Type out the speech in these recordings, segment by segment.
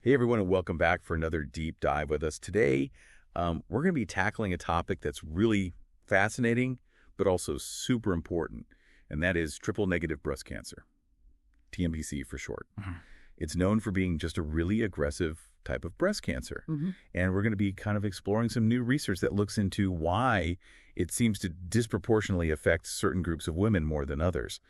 Hey everyone, and welcome back for another deep dive with us. Today, we're going to be tackling a topic that's really fascinating, but also super important, and that is triple-negative breast cancer, TNBC for short. It's known for being just a really aggressive type of breast cancer, and we're going to be kind of exploring some new research that looks into why it seems to disproportionately affect certain groups of women more than others.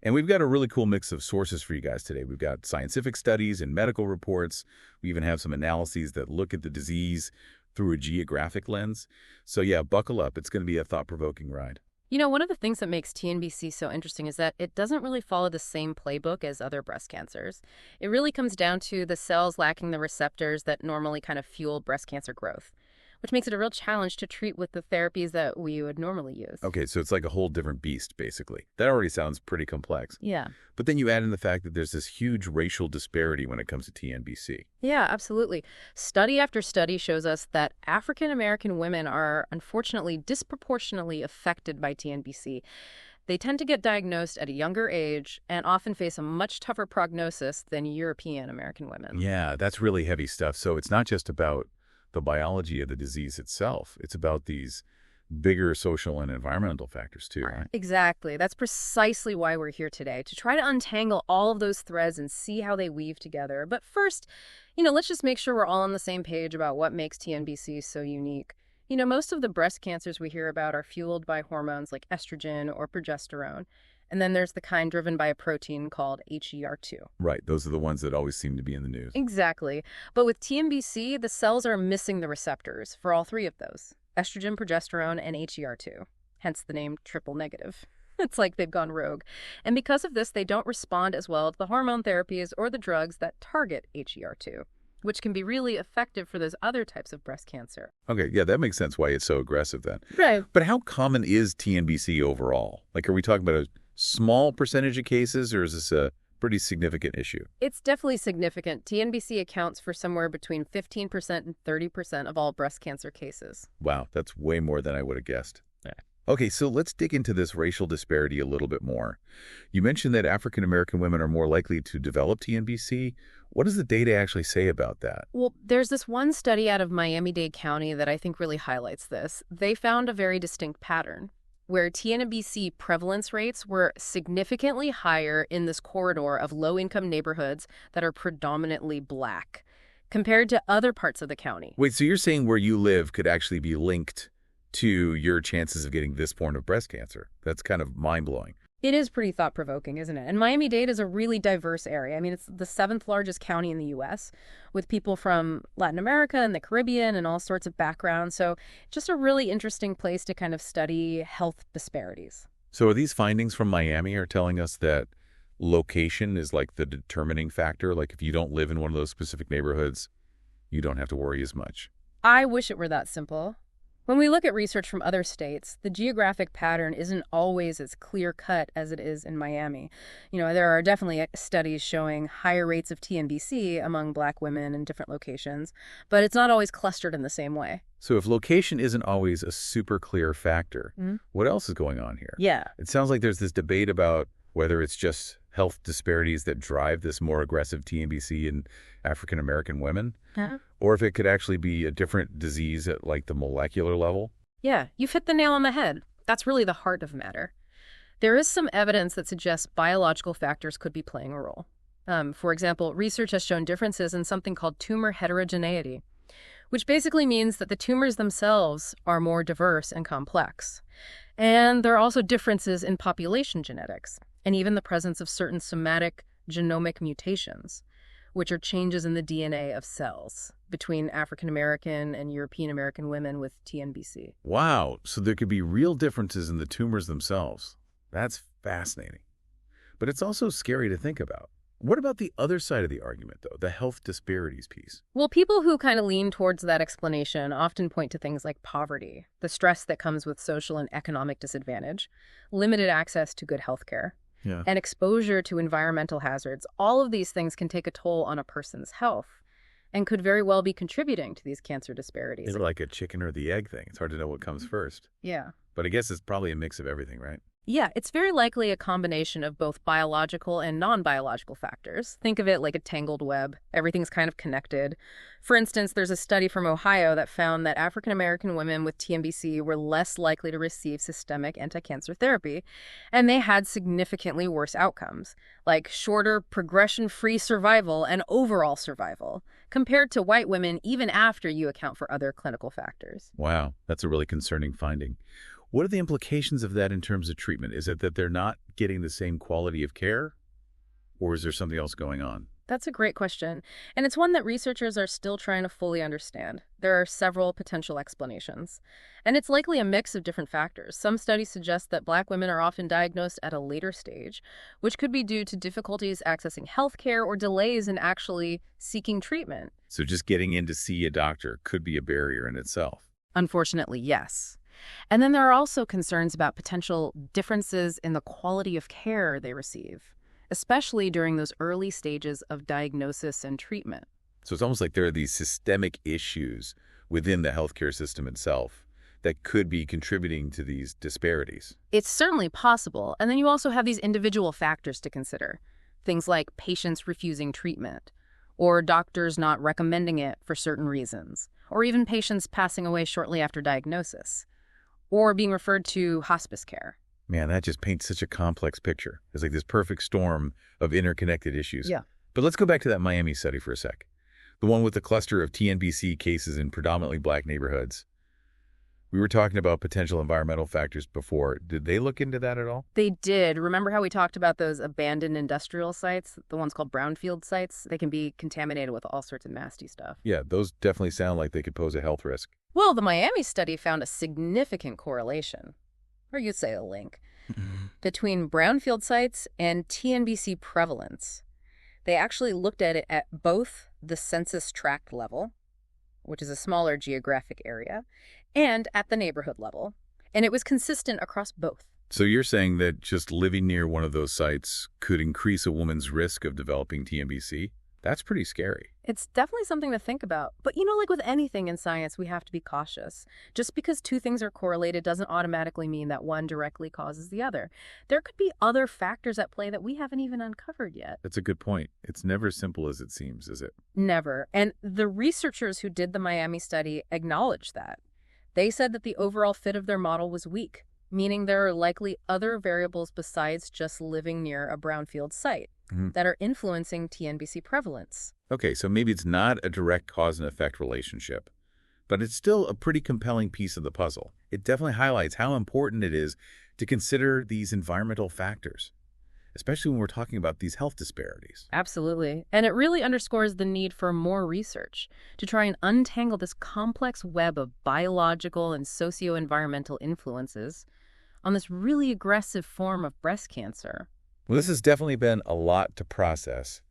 And we've got a really cool mix of sources for you guys today. We've got scientific studies and medical reports. We even have some analyses that look at the disease through a geographic lens. So yeah, buckle up. It's going to be a thought-provoking ride. One of the things that makes TNBC so interesting is that it doesn't really follow the same playbook as other breast cancers. It really comes down to the cells lacking the receptors that normally kind of fuel breast cancer growth, which makes it a real challenge to treat with the therapies that we would normally use. Okay, so it's like a whole different beast, basically. That already sounds pretty complex. Yeah. But then you add in the fact that there's this huge racial disparity when it comes to TNBC. Yeah, absolutely. Study after study shows us that African American women are unfortunately disproportionately affected by TNBC. They tend to get diagnosed at a younger age and often face a much tougher prognosis than European American women. Yeah, that's really heavy stuff. So it's not just about the biology of the disease itself. It's about these bigger social and environmental factors too, right? Exactly. That's precisely why we're here today, to try to untangle all of those threads and see how they weave together. But first, let's just make sure we're all on the same page about what makes TNBC so unique. Most of the breast cancers we hear about are fueled by hormones like estrogen or progesterone. And then there's the kind driven by a protein called HER2. Right. Those are the ones that always seem to be in the news. Exactly. But with TNBC, the cells are missing the receptors for all three of those: estrogen, progesterone, and HER2. Hence the name triple negative. It's like they've gone rogue. And because of this, they don't respond as well to the hormone therapies or the drugs that target HER2, which can be really effective for those other types of breast cancer. Okay, yeah, that makes sense why it's so aggressive then. Right. But how common is TNBC overall? Like, are we talking about a small percentage of cases, or is this a pretty significant issue? It's definitely significant. TNBC accounts for somewhere between 15% and 30% of all breast cancer cases. Wow, that's way more than I would have guessed. Yeah. Okay, so let's dig into this racial disparity a little bit more. You mentioned that African American women are more likely to develop TNBC. What does the data actually say about that? Well, there's this one study out of Miami-Dade County that I think really highlights this. They found a very distinct pattern where TNBC prevalence rates were significantly higher in this corridor of low-income neighborhoods that are predominantly Black compared to other parts of the county. Wait, so you're saying where you live could actually be linked to your chances of getting this form of breast cancer? That's kind of mind-blowing. It is pretty thought-provoking, isn't it? And Miami-Dade is a really diverse area. I mean, it's the 7th largest county in the U.S., with people from Latin America and the Caribbean and all sorts of backgrounds. So just a really interesting place to kind of study health disparities. So are these findings from Miami are telling us that location is like the determining factor? Like if you don't live in one of those specific neighborhoods, you don't have to worry as much? I wish it were that simple. When we look at research from other states, the geographic pattern isn't always as clear-cut as it is in Miami. There are definitely studies showing higher rates of TNBC among Black women in different locations, but it's not always clustered in the same way. So if location isn't always a super clear factor, what else is going on here? Yeah. It sounds like there's this debate about whether it's just health disparities that drive this more aggressive TNBC in African American women, or if it could actually be a different disease at like the molecular level. Yeah, you've hit the nail on the head. That's really the heart of the matter. There is some evidence that suggests biological factors could be playing a role. For example, research has shown differences in something called tumor heterogeneity, which basically means that the tumors themselves are more diverse and complex. And there are also differences in population genetics, and even the presence of certain somatic genomic mutations, which are changes in the DNA of cells between African American and European American women with TNBC. Wow, so there could be real differences in the tumors themselves. That's fascinating. But it's also scary to think about. What about the other side of the argument, though, the health disparities piece? Well, people who kind of lean towards that explanation often point to things like poverty, the stress that comes with social and economic disadvantage, limited access to good health care, and exposure to environmental hazards. All of these things can take a toll on a person's health and could very well be contributing to these cancer disparities. It's like a chicken or the egg thing. It's hard to know what comes first. Yeah. But I guess it's probably a mix of everything, right? Yeah, it's very likely a combination of both biological and non-biological factors. Think of it like a tangled web. Everything's kind of connected. For instance, there's a study from Ohio that found that African American women with TNBC were less likely to receive systemic anti-cancer therapy, and they had significantly worse outcomes, like shorter progression-free survival and overall survival, compared to white women even after you account for other clinical factors. Wow, that's a really concerning finding. What are the implications of that in terms of treatment? Is it that they're not getting the same quality of care, or is there something else going on? That's a great question, and it's one that researchers are still trying to fully understand. There are several potential explanations, and it's likely a mix of different factors. Some studies suggest that Black women are often diagnosed at a later stage, which could be due to difficulties accessing health care or delays in actually seeking treatment. So just getting in to see a doctor could be a barrier in itself. Unfortunately, yes. And then there are also concerns about potential differences in the quality of care they receive, especially during those early stages of diagnosis and treatment. So it's almost like there are these systemic issues within the healthcare system itself that could be contributing to these disparities. It's certainly possible. And then you also have these individual factors to consider. Things like patients refusing treatment, or doctors not recommending it for certain reasons, or even patients passing away shortly after diagnosis, or being referred to hospice care. Man, that just paints such a complex picture. It's like this perfect storm of interconnected issues. Yeah. But let's go back to that Miami study for a sec. The one with the cluster of TNBC cases in predominantly Black neighborhoods. We were talking about potential environmental factors before. Did they look into that at all? They did. Remember how we talked about those abandoned industrial sites, the ones called brownfield sites? They can be contaminated with all sorts of nasty stuff. Yeah, those definitely sound like they could pose a health risk. Well, the Miami study found a significant correlation, or you'd say a link, between brownfield sites and TNBC prevalence. They actually looked at it at both the census tract level, which is a smaller geographic area, and at the neighborhood level. And it was consistent across both. So you're saying that just living near one of those sites could increase a woman's risk of developing TNBC? That's pretty scary. It's definitely something to think about. But like with anything in science, we have to be cautious. Just because two things are correlated doesn't automatically mean that one directly causes the other. There could be other factors at play that we haven't even uncovered yet. That's a good point. It's never as simple as it seems, is it? Never. And the researchers who did the Miami study acknowledged that. They said that the overall fit of their model was weak, meaning there are likely other variables besides just living near a brownfield site that are influencing TNBC prevalence. Okay, so maybe it's not a direct cause and effect relationship, but it's still a pretty compelling piece of the puzzle. It definitely highlights how important it is to consider these environmental factors, especially when we're talking about these health disparities. Absolutely. And it really underscores the need for more research to try and untangle this complex web of biological and socio-environmental influences on this really aggressive form of breast cancer. Well, this has definitely been a lot to process,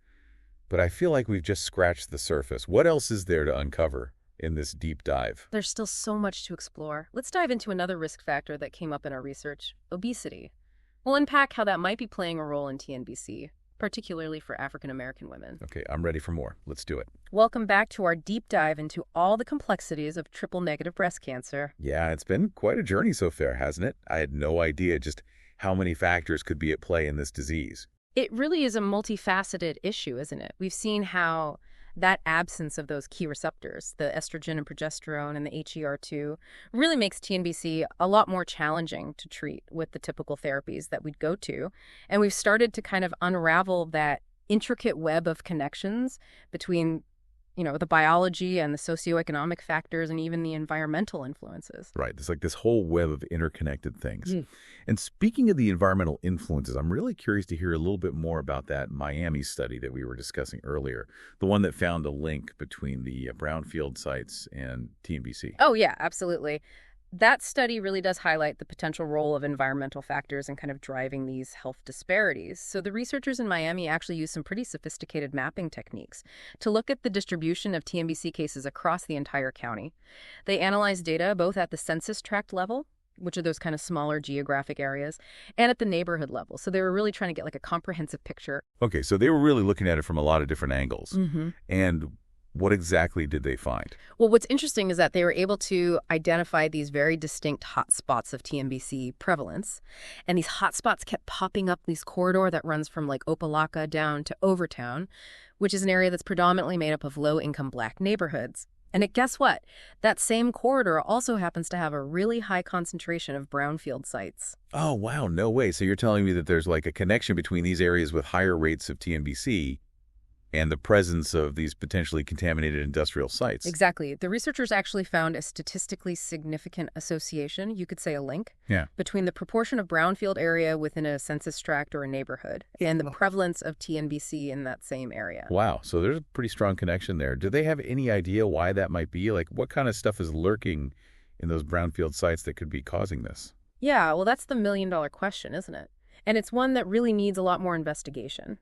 but I feel like we've just scratched the surface. What else is there to uncover in this deep dive? There's still so much to explore. Let's dive into another risk factor that came up in our research, obesity. We'll unpack how that might be playing a role in TNBC, particularly for African American women. Okay, I'm ready for more. Let's do it. Welcome back to our deep dive into all the complexities of triple-negative breast cancer. Yeah, it's been quite a journey so far, hasn't it? I had no idea just how many factors could be at play in this disease. It really is a multifaceted issue, isn't it? We've seen how that absence of those key receptors, the estrogen and progesterone and the HER2, really makes TNBC a lot more challenging to treat with the typical therapies that we'd go to. And we've started to kind of unravel that intricate web of connections between the biology and the socioeconomic factors and even the environmental influences. Right. There's like this whole web of interconnected things. And speaking of the environmental influences, I'm really curious to hear a little bit more about that Miami study that we were discussing earlier, the one that found a link between the brownfield sites and TNBC. Oh, yeah, absolutely. That study really does highlight the potential role of environmental factors in kind of driving these health disparities. So the researchers in Miami actually used some pretty sophisticated mapping techniques to look at the distribution of TNBC cases across the entire county. They analyzed data both at the census tract level, which are those kind of smaller geographic areas, and at the neighborhood level. So they were really trying to get like a comprehensive picture. Okay, so they were really looking at it from a lot of different angles. And What exactly did they find? Well, what's interesting is that they were able to identify these very distinct hotspots of TNBC prevalence. And these hotspots kept popping up in this corridor that runs from like Opelika down to Overtown, which is an area that's predominantly made up of low-income Black neighborhoods. And guess what? That same corridor also happens to have a really high concentration of brownfield sites. Oh, wow, no way. So you're telling me that there's like a connection between these areas with higher rates of TNBC and the presence of these potentially contaminated industrial sites. Exactly. The researchers actually found a statistically significant association, you could say a link, between the proportion of brownfield area within a census tract or a neighborhood and the prevalence of TNBC in that same area. Wow. So there's a pretty strong connection there. Do they have any idea why that might be? Like, what kind of stuff is lurking in those brownfield sites that could be causing this? Yeah, well, that's the million-dollar question, isn't it? And it's one that really needs a lot more investigation.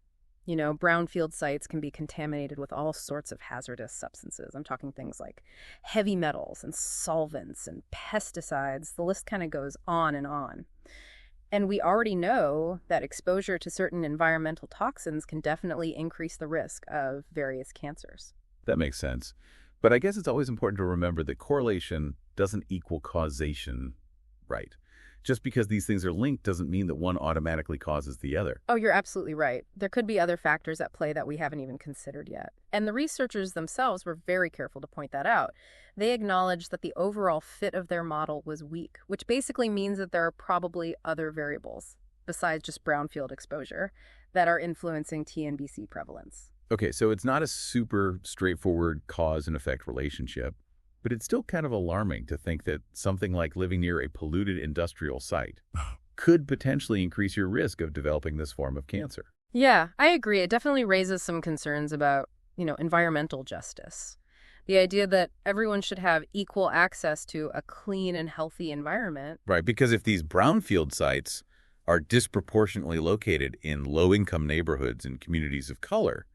You know, brownfield sites can be contaminated with all sorts of hazardous substances. I'm talking things like heavy metals and solvents and pesticides. The list kind of goes on and on. And we already know that exposure to certain environmental toxins can definitely increase the risk of various cancers. That makes sense. But I guess it's always important to remember that correlation doesn't equal causation, right? Just because these things are linked doesn't mean that one automatically causes the other. Oh, you're absolutely right. There could be other factors at play that we haven't even considered yet. And the researchers themselves were very careful to point that out. They acknowledged that the overall fit of their model was weak, which basically means that there are probably other variables, besides just brownfield exposure, that are influencing TNBC prevalence. Okay, so it's not a super straightforward cause and effect relationship. But it's still kind of alarming to think that something like living near a polluted industrial site could potentially increase your risk of developing this form of cancer. Yeah, I agree. It definitely raises some concerns about, environmental justice. The idea that everyone should have equal access to a clean and healthy environment. Right, because if these brownfield sites are disproportionately located in low-income neighborhoods and communities of color,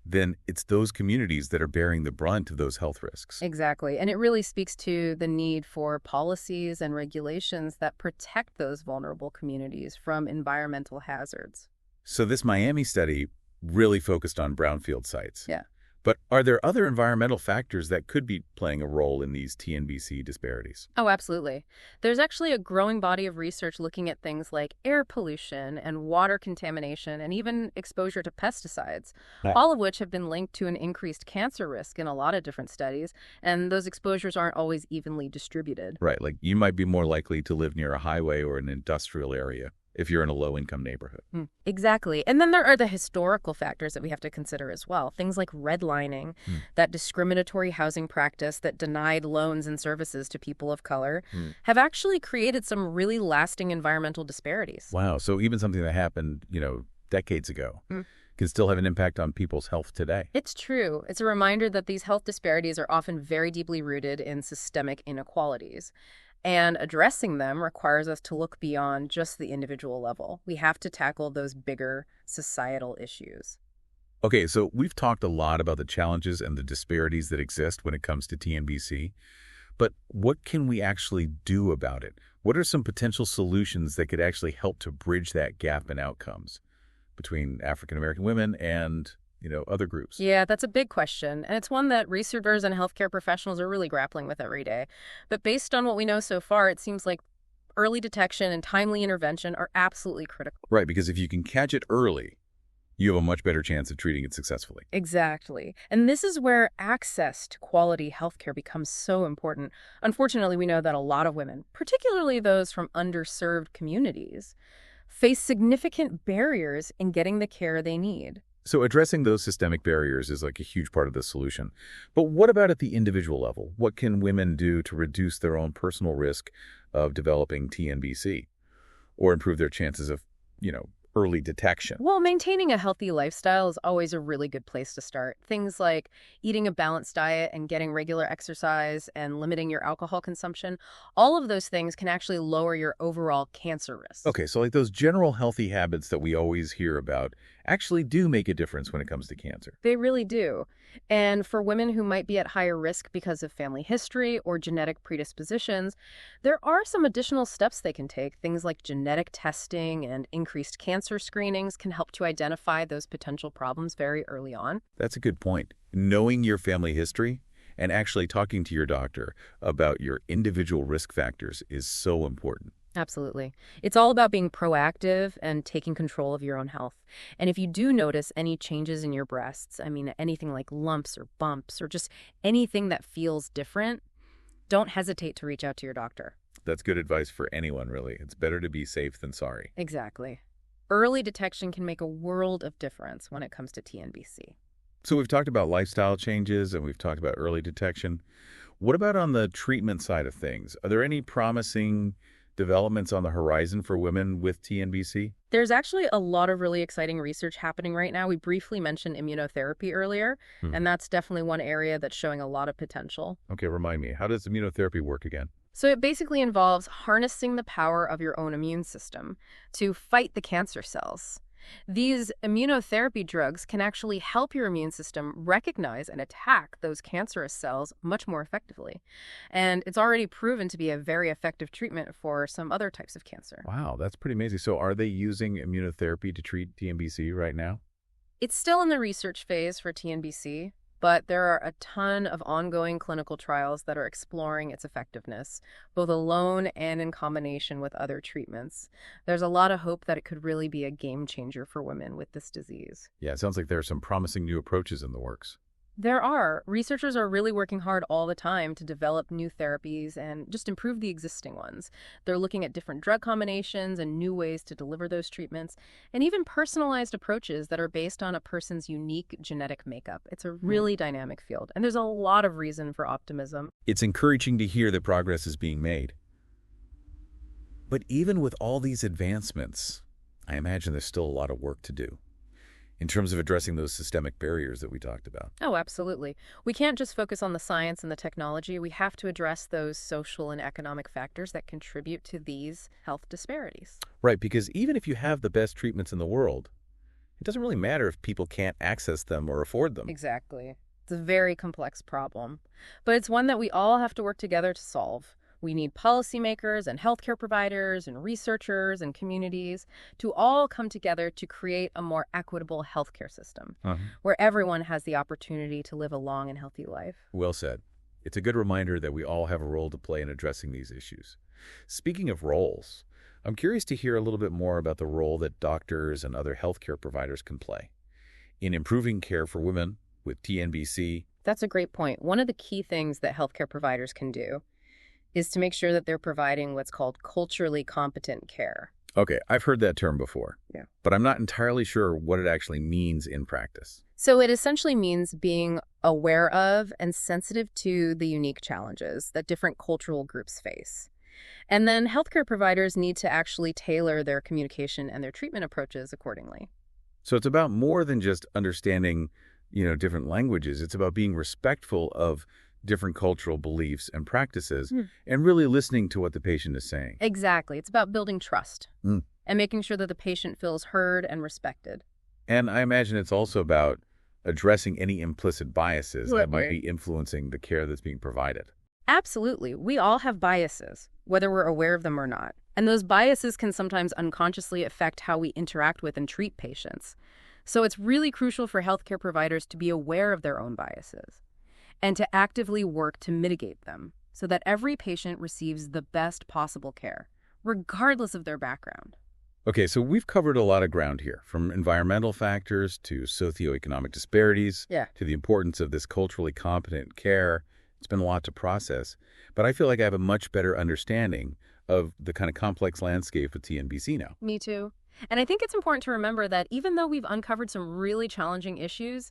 then it's those communities that are bearing the brunt of those health risks. Exactly. And it really speaks to the need for policies and regulations that protect those vulnerable communities from environmental hazards. So this Miami study really focused on brownfield sites. Yeah. But are there other environmental factors that could be playing a role in these TNBC disparities? Oh, absolutely. There's actually a growing body of research looking at things like air pollution and water contamination and even exposure to pesticides, all of which have been linked to an increased cancer risk in a lot of different studies, and those exposures aren't always evenly distributed. Right, like you might be more likely to live near a highway or an industrial area if you're in a low-income neighborhood. Exactly. And then there are the historical factors that we have to consider as well. Things like redlining, that discriminatory housing practice that denied loans and services to people of color, have actually created some really lasting environmental disparities. Wow. So even something that happened, decades ago can still have an impact on people's health today. It's true. It's a reminder that these health disparities are often very deeply rooted in systemic inequalities. And addressing them requires us to look beyond just the individual level. We have to tackle those bigger societal issues. Okay, so we've talked a lot about the challenges and the disparities that exist when it comes to TNBC. But what can we actually do about it? What are some potential solutions that could actually help to bridge that gap in outcomes between African American women and other groups? Yeah, that's a big question. And it's one that researchers and healthcare professionals are really grappling with every day. But based on what we know so far, it seems like early detection and timely intervention are absolutely critical. Right, because if you can catch it early, you have a much better chance of treating it successfully. Exactly. And this is where access to quality healthcare becomes so important. Unfortunately, we know that a lot of women, particularly those from underserved communities, face significant barriers in getting the care they need. So addressing those systemic barriers is like a huge part of the solution. But what about at the individual level? What can women do to reduce their own personal risk of developing TNBC or improve their chances of, early detection? Well, maintaining a healthy lifestyle is always a really good place to start. Things like eating a balanced diet and getting regular exercise and limiting your alcohol consumption, all of those things can actually lower your overall cancer risk. Okay, so like those general healthy habits that we always hear about actually do make a difference when it comes to cancer. They really do. And for women who might be at higher risk because of family history or genetic predispositions, there are some additional steps they can take. Things like genetic testing and increased cancer screenings can help to identify those potential problems very early on. That's a good point. Knowing your family history and actually talking to your doctor about your individual risk factors is so important. Absolutely. It's all about being proactive and taking control of your own health. And if you do notice any changes in your breasts, I mean, anything like lumps or bumps or just anything that feels different, don't hesitate to reach out to your doctor. That's good advice for anyone, really. It's better to be safe than sorry. Exactly. Early detection can make a world of difference when it comes to TNBC. So we've talked about lifestyle changes and we've talked about early detection. What about on the treatment side of things? Are there any promising developments on the horizon for women with TNBC? There's actually a lot of really exciting research happening right now. We briefly mentioned immunotherapy earlier, and that's definitely one area that's showing a lot of potential. Okay, remind me, how does immunotherapy work again? So it basically involves harnessing the power of your own immune system to fight the cancer cells. These immunotherapy drugs can actually help your immune system recognize and attack those cancerous cells much more effectively. And it's already proven to be a very effective treatment for some other types of cancer. Wow, that's pretty amazing. So are they using immunotherapy to treat TNBC right now? It's still in the research phase for TNBC, but there are a ton of ongoing clinical trials that are exploring its effectiveness, both alone and in combination with other treatments. There's a lot of hope that it could really be a game changer for women with this disease. Yeah, it sounds like there are some promising new approaches in the works. There are. Researchers are really working hard all the time to develop new therapies and just improve the existing ones. They're looking at different drug combinations and new ways to deliver those treatments, and even personalized approaches that are based on a person's unique genetic makeup. It's a really dynamic field, and there's a lot of reason for optimism. It's encouraging to hear that progress is being made. But even with all these advancements, I imagine there's still a lot of work to do in terms of addressing those systemic barriers that we talked about. Oh, absolutely. We can't just focus on the science and the technology. We have to address those social and economic factors that contribute to these health disparities. Right, because even if you have the best treatments in the world, it doesn't really matter if people can't access them or afford them. Exactly. It's a very complex problem, but it's one that we all have to work together to solve. We need policymakers and healthcare providers and researchers and communities to all come together to create a more equitable healthcare system where everyone has the opportunity to live a long and healthy life. Well said. It's a good reminder that we all have a role to play in addressing these issues. Speaking of roles, I'm curious to hear a little bit more about the role that doctors and other healthcare providers can play in improving care for women with TNBC. That's a great point. One of the key things that healthcare providers can do is to make sure that they're providing what's called culturally competent care. Okay, I've heard that term before, but I'm not entirely sure what it actually means in practice. So it essentially means being aware of and sensitive to the unique challenges that different cultural groups face. And then healthcare providers need to actually tailor their communication and their treatment approaches accordingly. So it's about more than just understanding, different languages. It's about being respectful of different cultural beliefs and practices and really listening to what the patient is saying. Exactly. It's about building trust and making sure that the patient feels heard and respected. And I imagine it's also about addressing any implicit biases that might be influencing the care that's being provided. Absolutely. We all have biases, whether we're aware of them or not. And those biases can sometimes unconsciously affect how we interact with and treat patients. So it's really crucial for healthcare providers to be aware of their own biases and to actively work to mitigate them so that every patient receives the best possible care, regardless of their background. Okay, so we've covered a lot of ground here, from environmental factors to socioeconomic disparities to the importance of this culturally competent care. It's been a lot to process, but I feel like I have a much better understanding of the kind of complex landscape of TNBC now. Me too. And I think it's important to remember that even though we've uncovered some really challenging issues,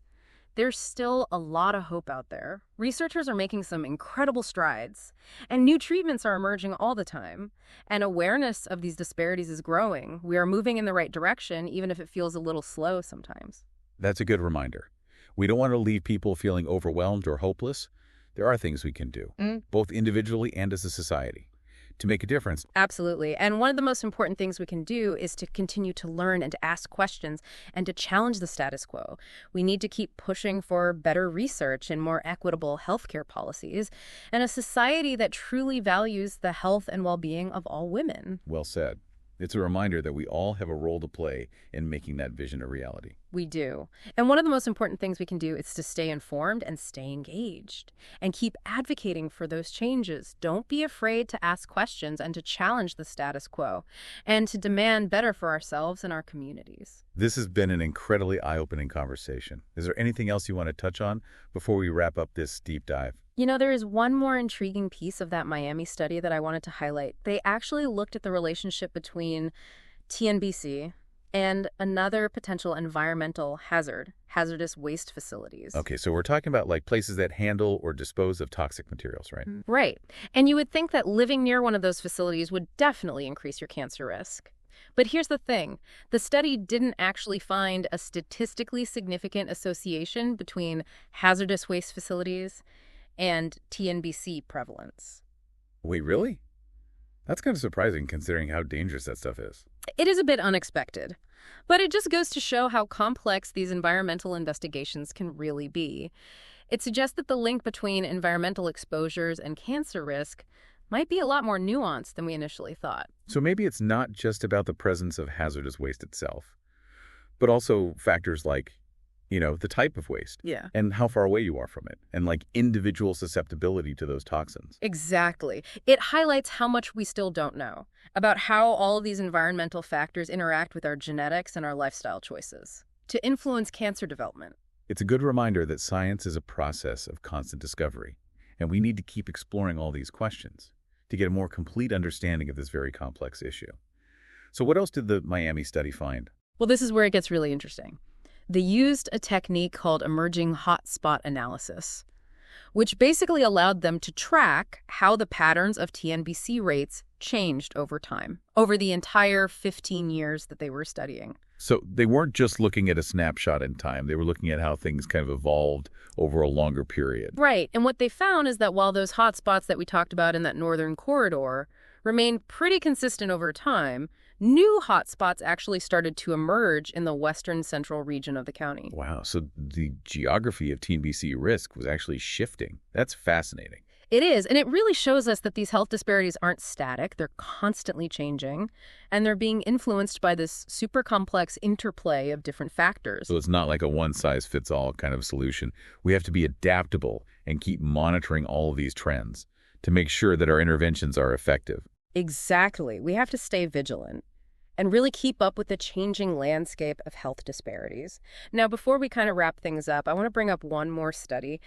there's still a lot of hope out there. Researchers are making some incredible strides, and new treatments are emerging all the time. And awareness of these disparities is growing. We are moving in the right direction, even if it feels a little slow sometimes. That's a good reminder. We don't want to leave people feeling overwhelmed or hopeless. There are things we can do, both individually and as a society. to make a difference. Absolutely. And one of the most important things we can do is to continue to learn and to ask questions and to challenge the status quo. We need to keep pushing for better research and more equitable healthcare policies and a society that truly values the health and well-being of all women. Well said. It's a reminder that we all have a role to play in making that vision a reality. We do. And one of the most important things we can do is to stay informed and stay engaged and keep advocating for those changes. Don't be afraid to ask questions and to challenge the status quo and to demand better for ourselves and our communities. This has been an incredibly eye-opening conversation. Is there anything else you want to touch on before we wrap up this deep dive? You know, there is one more intriguing piece of that Miami study that I wanted to highlight. They actually looked at the relationship between TNBC and another potential environmental hazard, hazardous waste facilities. Okay, so we're talking about like places that handle or dispose of toxic materials, right? Right. And you would think that living near one of those facilities would definitely increase your cancer risk. But here's the thing. The study didn't actually find a statistically significant association between hazardous waste facilities and TNBC prevalence. Wait, really? That's kind of surprising considering how dangerous that stuff is. It is a bit unexpected, but it just goes to show how complex these environmental investigations can really be. It suggests that the link between environmental exposures and cancer risk might be a lot more nuanced than we initially thought. So maybe it's not just about the presence of hazardous waste itself, but also factors like, the type of waste. Yeah. And how far away you are from it, and like individual susceptibility to those toxins. Exactly. It highlights how much we still don't know about how all of these environmental factors interact with our genetics and our lifestyle choices to influence cancer development. It's a good reminder that science is a process of constant discovery, and we need to keep exploring all these questions to get a more complete understanding of this very complex issue. So what else did the Miami study find? Well, this is where it gets really interesting. They used a technique called emerging hotspot analysis, which basically allowed them to track how the patterns of TNBC rates changed over time, over the entire 15 years that they were studying. So they weren't just looking at a snapshot in time. They were looking at how things kind of evolved over a longer period. Right. And what they found is that while those hotspots that we talked about in that northern corridor remained pretty consistent over time, new hotspots actually started to emerge in the western central region of the county. Wow. So the geography of TNBC risk was actually shifting. That's fascinating. It is, and it really shows us that these health disparities aren't static. They're constantly changing, and they're being influenced by this super complex interplay of different factors. So it's not like a one-size-fits-all kind of solution. We have to be adaptable and keep monitoring all of these trends to make sure that our interventions are effective. Exactly. We have to stay vigilant and really keep up with the changing landscape of health disparities. Now, before we kind of wrap things up, I want to bring up one more study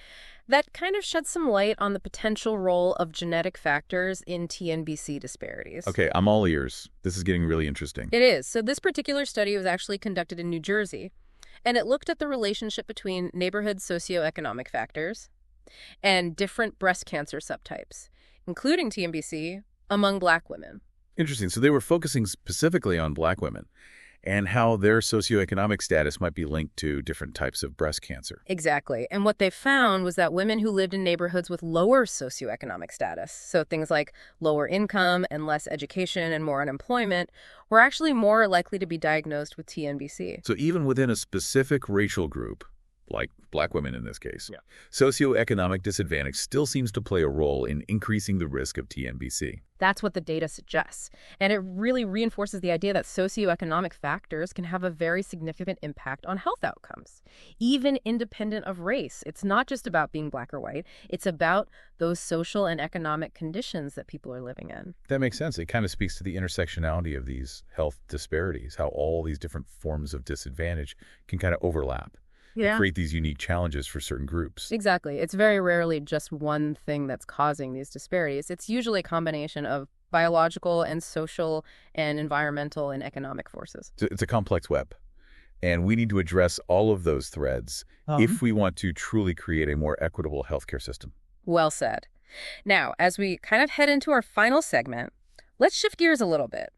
that kind of sheds some light on the potential role of genetic factors in TNBC disparities. Okay, I'm all ears. This is getting really interesting. It is. So this particular study was actually conducted in New Jersey, and it looked at the relationship between neighborhood socioeconomic factors and different breast cancer subtypes, including TNBC, among Black women. Interesting. So they were focusing specifically on Black women and how their socioeconomic status might be linked to different types of breast cancer. Exactly. And what they found was that women who lived in neighborhoods with lower socioeconomic status, so things like lower income and less education and more unemployment, were actually more likely to be diagnosed with TNBC. So even within a specific racial group, like Black women in this case, socioeconomic disadvantage still seems to play a role in increasing the risk of TNBC. That's what the data suggests. And it really reinforces the idea that socioeconomic factors can have a very significant impact on health outcomes, even independent of race. It's not just about being Black or white. It's about those social and economic conditions that people are living in. That makes sense. It kind of speaks to the intersectionality of these health disparities, how all these different forms of disadvantage can kind of overlap. Create these unique challenges for certain groups. Exactly. It's very rarely just one thing that's causing these disparities. It's usually a combination of biological and social and environmental and economic forces. It's a complex web, and we need to address all of those threads if we want to truly create a more equitable healthcare system. Well said. Now, as we kind of head into our final segment, let's shift gears a little bit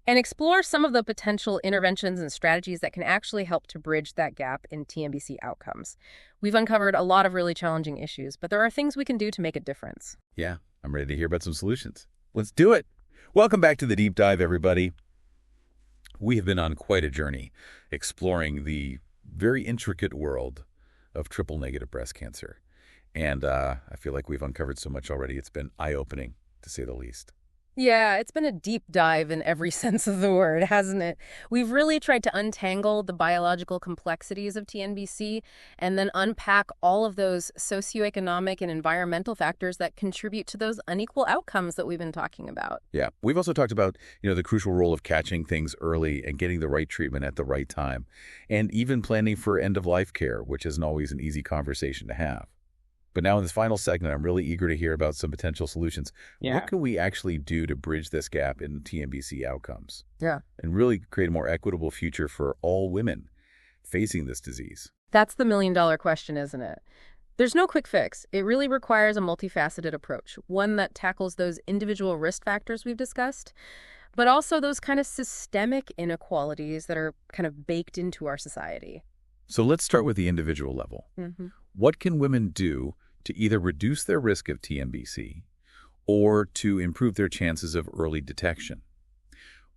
and explore some of the potential interventions and strategies that can actually help to bridge that gap in TNBC outcomes. We've uncovered a lot of really challenging issues, but there are things we can do to make a difference. Yeah, I'm ready to hear about some solutions. Let's do it. Welcome back to the Deep Dive, everybody. We have been on quite a journey exploring the very intricate world of triple-negative breast cancer. And I feel like we've uncovered so much already. It's been eye-opening, to say the least. Yeah, it's been a deep dive in every sense of the word, hasn't it? We've really tried to untangle the biological complexities of TNBC and then unpack all of those socioeconomic and environmental factors that contribute to those unequal outcomes that we've been talking about. Yeah, we've also talked about, the crucial role of catching things early and getting the right treatment at the right time, and even planning for end-of-life care, which isn't always an easy conversation to have. But now in this final segment, I'm really eager to hear about some potential solutions. Yeah. What can we actually do to bridge this gap in TNBC outcomes? Yeah. And really create a more equitable future for all women facing this disease? That's the million-dollar question, isn't it? There's no quick fix. It really requires a multifaceted approach, one that tackles those individual risk factors we've discussed, but also those kind of systemic inequalities that are kind of baked into our society. So let's start with the individual level. What can women do to either reduce their risk of TNBC or to improve their chances of early detection?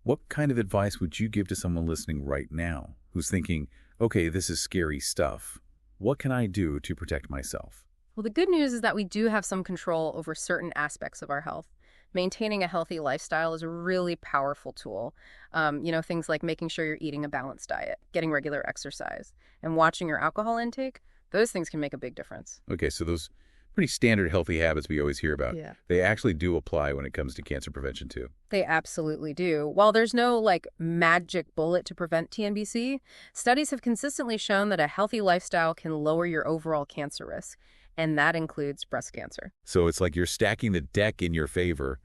What kind of advice would you give to someone listening right now who's thinking, okay, this is scary stuff. What can I do to protect myself? Well, the good news is that we do have some control over certain aspects of our health. Maintaining a healthy lifestyle is a really powerful tool. Things like making sure you're eating a balanced diet, getting regular exercise, and watching your alcohol intake. Those things can make a big difference. Okay, so those pretty standard healthy habits we always hear about, they actually do apply when it comes to cancer prevention too. They absolutely do. While there's no magic bullet to prevent TNBC, studies have consistently shown that a healthy lifestyle can lower your overall cancer risk, and that includes breast cancer. So it's like you're stacking the deck in your favor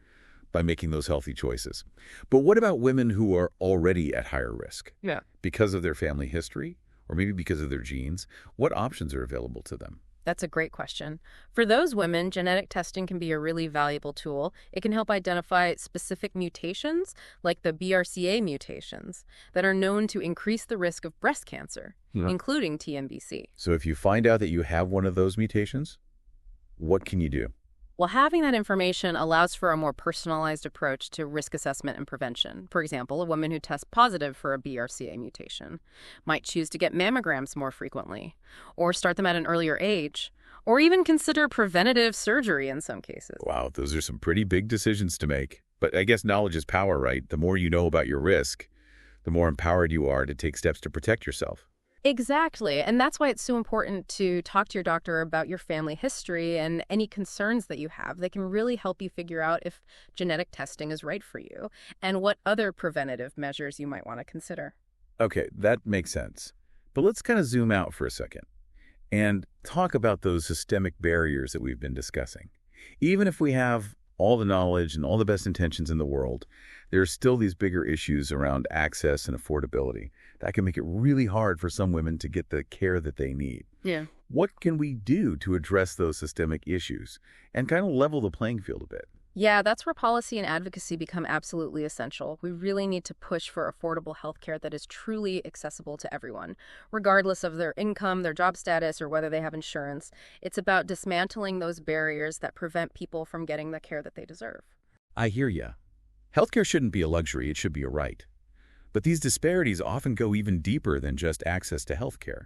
by making those healthy choices. But what about women who are already at higher risk? Yeah. Because of their family history, or maybe because of their genes, what options are available to them? That's a great question. For those women, genetic testing can be a really valuable tool. It can help identify specific mutations, like the BRCA mutations, that are known to increase the risk of breast cancer, including TNBC. So if you find out that you have one of those mutations, what can you do? Well, having that information allows for a more personalized approach to risk assessment and prevention. For example, a woman who tests positive for a BRCA mutation might choose to get mammograms more frequently, or start them at an earlier age, or even consider preventative surgery in some cases. Wow, those are some pretty big decisions to make. But I guess knowledge is power, right? The more you know about your risk, the more empowered you are to take steps to protect yourself. Exactly. And that's why it's so important to talk to your doctor about your family history and any concerns that you have. They can really help you figure out if genetic testing is right for you and what other preventative measures you might want to consider. Okay, that makes sense. But let's kind of zoom out for a second and talk about those systemic barriers that we've been discussing. Even if we have all the knowledge and all the best intentions in the world, there are still these bigger issues around access and affordability that can make it really hard for some women to get the care that they need. Yeah. What can we do to address those systemic issues and kind of level the playing field a bit? Yeah, that's where policy and advocacy become absolutely essential. We really need to push for affordable health care that is truly accessible to everyone, regardless of their income, their job status, or whether they have insurance. It's about dismantling those barriers that prevent people from getting the care that they deserve. I hear ya. Healthcare shouldn't be a luxury, it should be a right. But these disparities often go even deeper than just access to healthcare.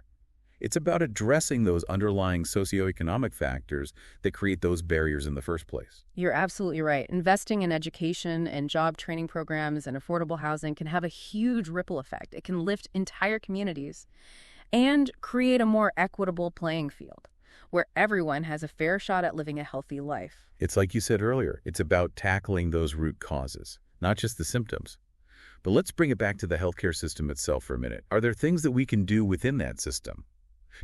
It's about addressing those underlying socioeconomic factors that create those barriers in the first place. You're absolutely right. Investing in education and job training programs and affordable housing can have a huge ripple effect. It can lift entire communities and create a more equitable playing field where everyone has a fair shot at living a healthy life. It's like you said earlier, it's about tackling those root causes, not just the symptoms. But let's bring it back to the healthcare system itself for a minute. Are there things that we can do within that system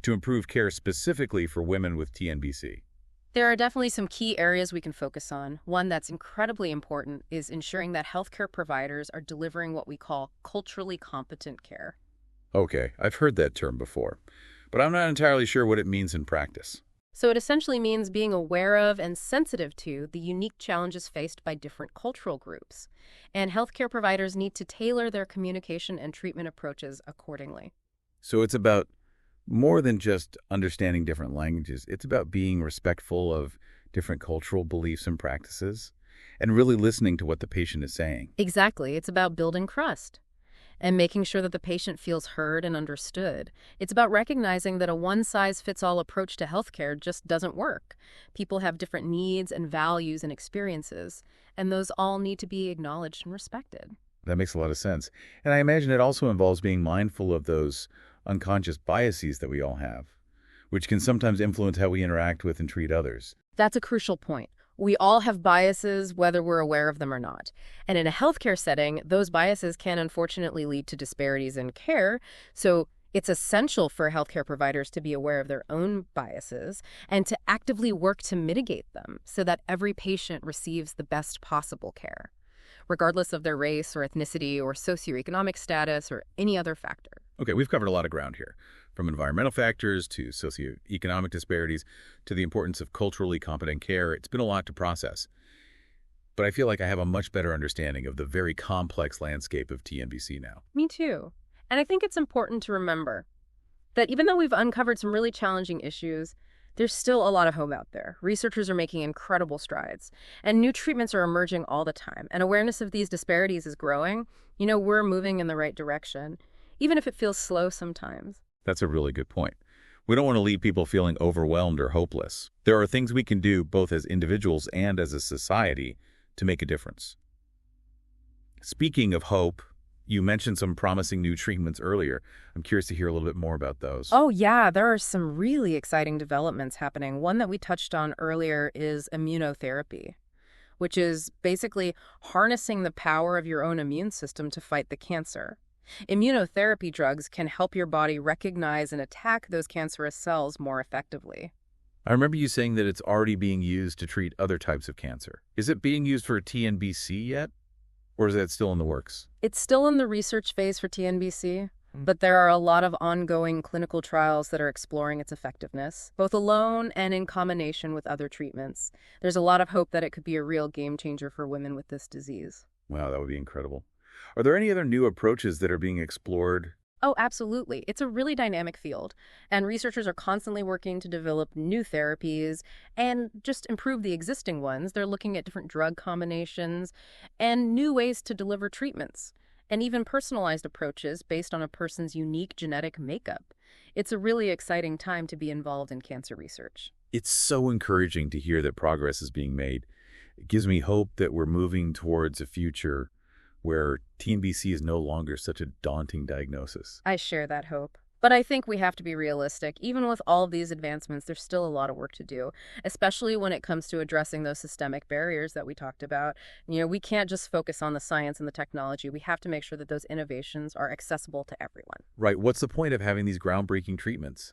to improve care specifically for women with TNBC? There are definitely some key areas we can focus on. One that's incredibly important is ensuring that healthcare providers are delivering what we call culturally competent care. Okay, I've heard that term before, but I'm not entirely sure what it means in practice. So it essentially means being aware of and sensitive to the unique challenges faced by different cultural groups. And healthcare providers need to tailor their communication and treatment approaches accordingly. So it's about more than just understanding different languages. It's about being respectful of different cultural beliefs and practices and really listening to what the patient is saying. Exactly. It's about building trust and making sure that the patient feels heard and understood. It's about recognizing that a one-size-fits-all approach to healthcare just doesn't work. People have different needs and values and experiences, and those all need to be acknowledged and respected. That makes a lot of sense. And I imagine it also involves being mindful of those unconscious biases that we all have, which can sometimes influence how we interact with and treat others. That's a crucial point. We all have biases, whether we're aware of them or not. And in a healthcare setting, those biases can unfortunately lead to disparities in care. So it's essential for healthcare providers to be aware of their own biases and to actively work to mitigate them so that every patient receives the best possible care, regardless of their race or ethnicity or socioeconomic status or any other factor. Okay, we've covered a lot of ground here, from environmental factors to socioeconomic disparities to the importance of culturally competent care. It's been a lot to process. But I feel like I have a much better understanding of the very complex landscape of TNBC now. Me too. And I think it's important to remember that even though we've uncovered some really challenging issues, there's still a lot of hope out there. Researchers are making incredible strides, and new treatments are emerging all the time. And awareness of these disparities is growing. We're moving in the right direction, even if it feels slow sometimes. That's a really good point. We don't want to leave people feeling overwhelmed or hopeless. There are things we can do both as individuals and as a society to make a difference. Speaking of hope, you mentioned some promising new treatments earlier. I'm curious to hear a little bit more about those. Oh, yeah, there are some really exciting developments happening. One that we touched on earlier is immunotherapy, which is basically harnessing the power of your own immune system to fight the cancer. Immunotherapy drugs can help your body recognize and attack those cancerous cells more effectively. I remember you saying that it's already being used to treat other types of cancer. Is it being used for TNBC yet? Or is that still in the works? It's still in the research phase for TNBC, but there are a lot of ongoing clinical trials that are exploring its effectiveness, both alone and in combination with other treatments. There's a lot of hope that it could be a real game changer for women with this disease. Wow, that would be incredible. Are there any other new approaches that are being explored? Oh, absolutely. It's a really dynamic field, and researchers are constantly working to develop new therapies and just improve the existing ones. They're looking at different drug combinations and new ways to deliver treatments, and even personalized approaches based on a person's unique genetic makeup. It's a really exciting time to be involved in cancer research. It's so encouraging to hear that progress is being made. It gives me hope that we're moving towards a future where TNBC is no longer such a daunting diagnosis. I share that hope. But I think we have to be realistic. Even with all of these advancements, there's still a lot of work to do, especially when it comes to addressing those systemic barriers that we talked about. We can't just focus on the science and the technology. We have to make sure that those innovations are accessible to everyone. Right. What's the point of having these groundbreaking treatments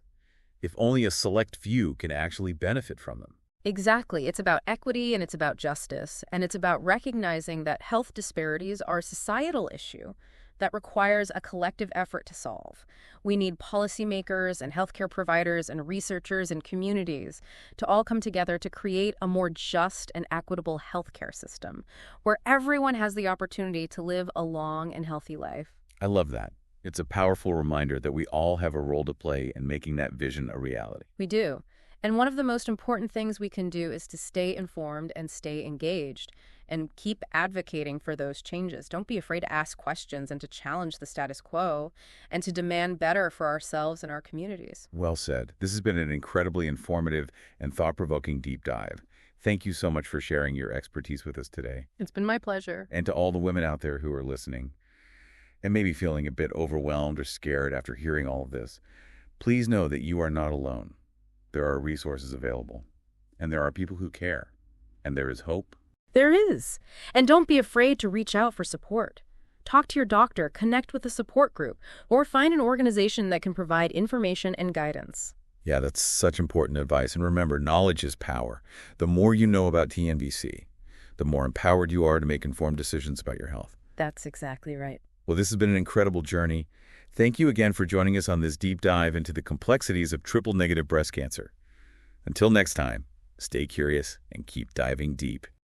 if only a select few can actually benefit from them? Exactly. It's about equity and it's about justice. And it's about recognizing that health disparities are a societal issue that requires a collective effort to solve. We need policymakers and healthcare providers and researchers and communities to all come together to create a more just and equitable healthcare system where everyone has the opportunity to live a long and healthy life. I love that. It's a powerful reminder that we all have a role to play in making that vision a reality. We do. And one of the most important things we can do is to stay informed and stay engaged and keep advocating for those changes. Don't be afraid to ask questions and to challenge the status quo and to demand better for ourselves and our communities. Well said. This has been an incredibly informative and thought-provoking deep dive. Thank you so much for sharing your expertise with us today. It's been my pleasure. And to all the women out there who are listening and maybe feeling a bit overwhelmed or scared after hearing all of this, please know that you are not alone. There are resources available, and there are people who care, and there is hope. There is. And don't be afraid to reach out for support. Talk to your doctor, connect with a support group, or find an organization that can provide information and guidance. Yeah, that's such important advice. And remember, knowledge is power. The more you know about TNBC, the more empowered you are to make informed decisions about your health. That's exactly right. Well, this has been an incredible journey. Thank you again for joining us on this deep dive into the complexities of triple-negative breast cancer. Until next time, stay curious and keep diving deep.